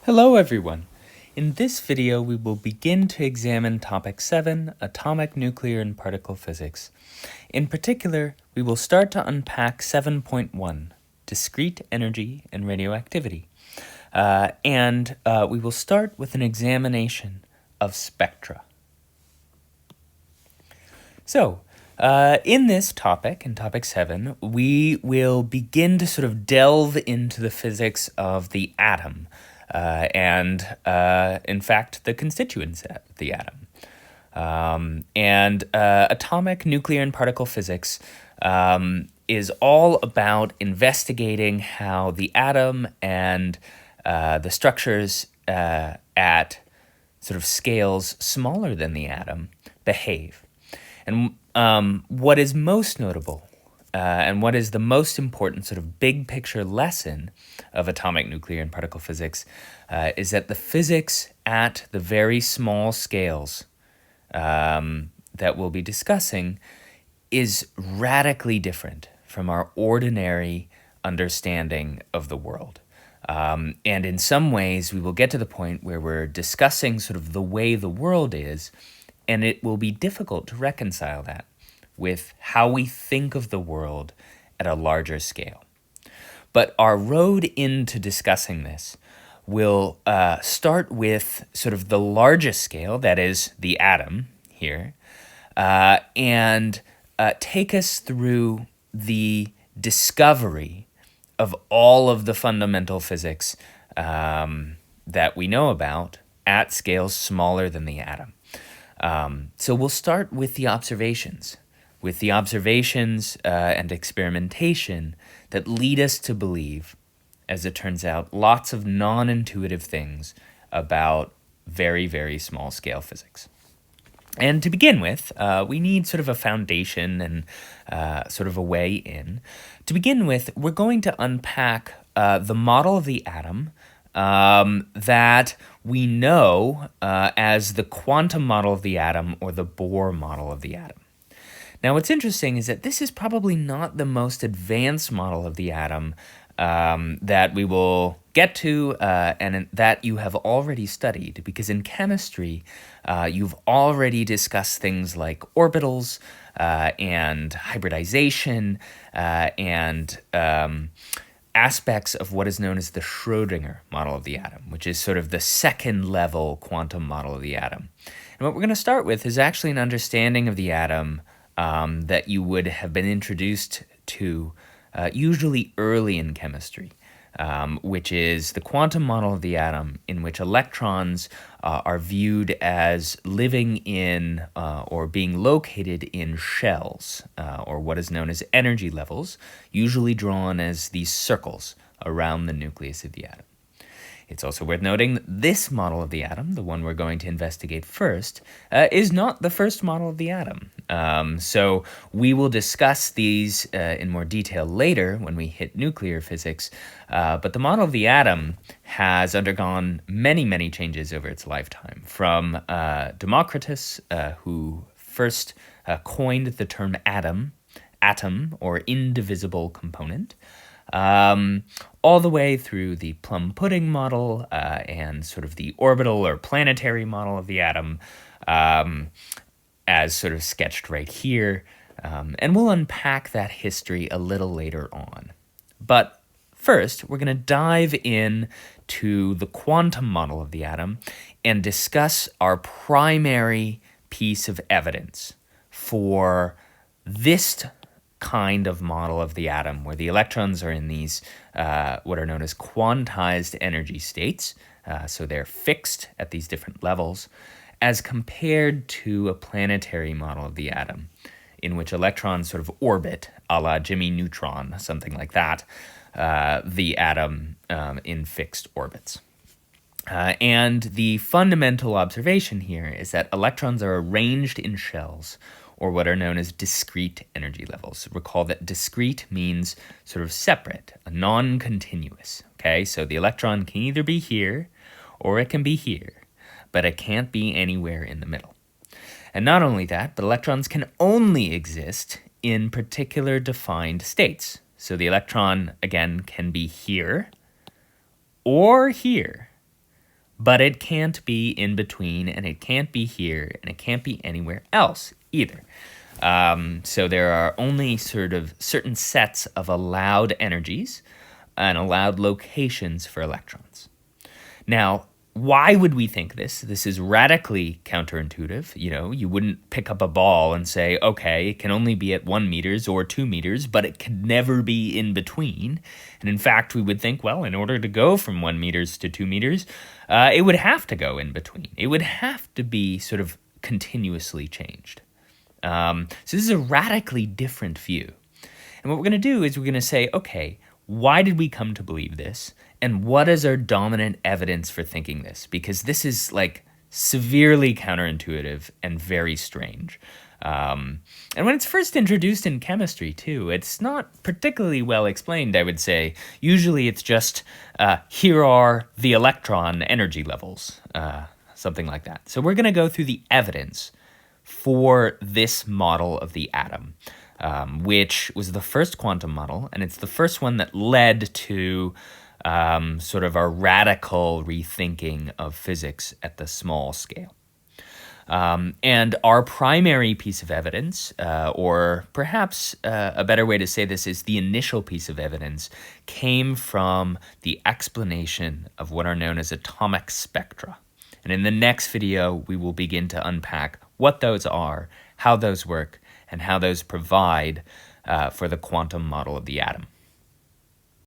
Hello everyone! In this video we will begin to examine topic 7, atomic, nuclear, and particle physics. In particular, we will start to unpack 7.1, discrete energy and radioactivity. We will start with an examination of spectra. So, in this topic, in topic 7, we will begin to sort of delve into the physics of the atom, in fact, the constituents of the atom. Atomic, nuclear, and particle physics is all about investigating how the atom and the structures at sort of scales smaller than the atom behave. And what is most notable and what is the most important sort of big picture lesson of atomic, nuclear, and particle physics is that the physics at the very small scales that we'll be discussing is radically different from our ordinary understanding of the world. And in some ways, we will get to the point where we're discussing sort of the way the world is, and it will be difficult to reconcile that with how we think of the world at a larger scale. But our road into discussing this will start with sort of the largest scale, that is the atom here, and take us through the discovery of all of the fundamental physics that we know about at scales smaller than the atom. So we'll start with the observations and experimentation that lead us to believe, as it turns out, lots of non-intuitive things about very, very small scale physics. And to begin with, we need sort of a foundation and sort of a way in. To begin with, we're going to unpack the model of the atom that we know as the quantum model of the atom or the Bohr model of the atom. Now, what's interesting is that this is probably not the most advanced model of the atom that we will get to and that you have already studied, because in chemistry, you've already discussed things like orbitals and hybridization and aspects of what is known as the Schrödinger model of the atom, which is sort of the second level quantum model of the atom. And what we're going to start with is actually an understanding of the atom that you would have been introduced to usually early in chemistry, which is the quantum model of the atom, in which electrons are viewed as living in or being located in shells, or what is known as energy levels, usually drawn as these circles around the nucleus of the atom. It's also worth noting that this model of the atom, the one we're going to investigate first, is not the first model of the atom. So we will discuss these in more detail later when we hit nuclear physics, but the model of the atom has undergone many, many changes over its lifetime, from Democritus, who first coined the term atom or indivisible component, all the way through the plum pudding model and sort of the orbital or planetary model of the atom, as sort of sketched right here. And we'll unpack that history a little later on. But first, we're going to dive in to the quantum model of the atom and discuss our primary piece of evidence for this kind of model of the atom, where the electrons are in these what are known as quantized energy states, so they're fixed at these different levels, as compared to a planetary model of the atom, in which electrons sort of orbit, a la Jimmy Neutron, something like that, the atom in fixed orbits. And the fundamental observation here is that electrons are arranged in shells, or what are known as discrete energy levels. Recall that discrete means sort of separate, non-continuous, okay? So the electron can either be here or it can be here, but it can't be anywhere in the middle. And not only that, but electrons can only exist in particular defined states. So the electron, again, can be here or here, but it can't be in between, and it can't be here, and it can't be anywhere else either. So there are only sort of certain sets of allowed energies and allowed locations for electrons. Now, why would we think this? This is radically counterintuitive. You wouldn't pick up a ball and say, okay, it can only be at 1 meters or 2 meters, but it could never be in between. And in fact, we would think, well, in order to go from 1 meters to 2 meters, it would have to go in between. It would have to be sort of continuously changed. So this is a radically different view. And what we're going to do is we're going to say, okay, why did we come to believe this? And what is our dominant evidence for thinking this? Because this is like severely counterintuitive and very strange. And when it's first introduced in chemistry, too, it's not particularly well explained, I would say. Usually it's just, here are the electron energy levels, something like that. So we're going to go through the evidence for this model of the atom, which was the first quantum model, and it's the first one that led to sort of a radical rethinking of physics at the small scale. And our primary piece of evidence, or perhaps a better way to say this is the initial piece of evidence, came from the explanation of what are known as atomic spectra. And in the next video, we will begin to unpack what those are, how those work, and how those provide for the quantum model of the atom.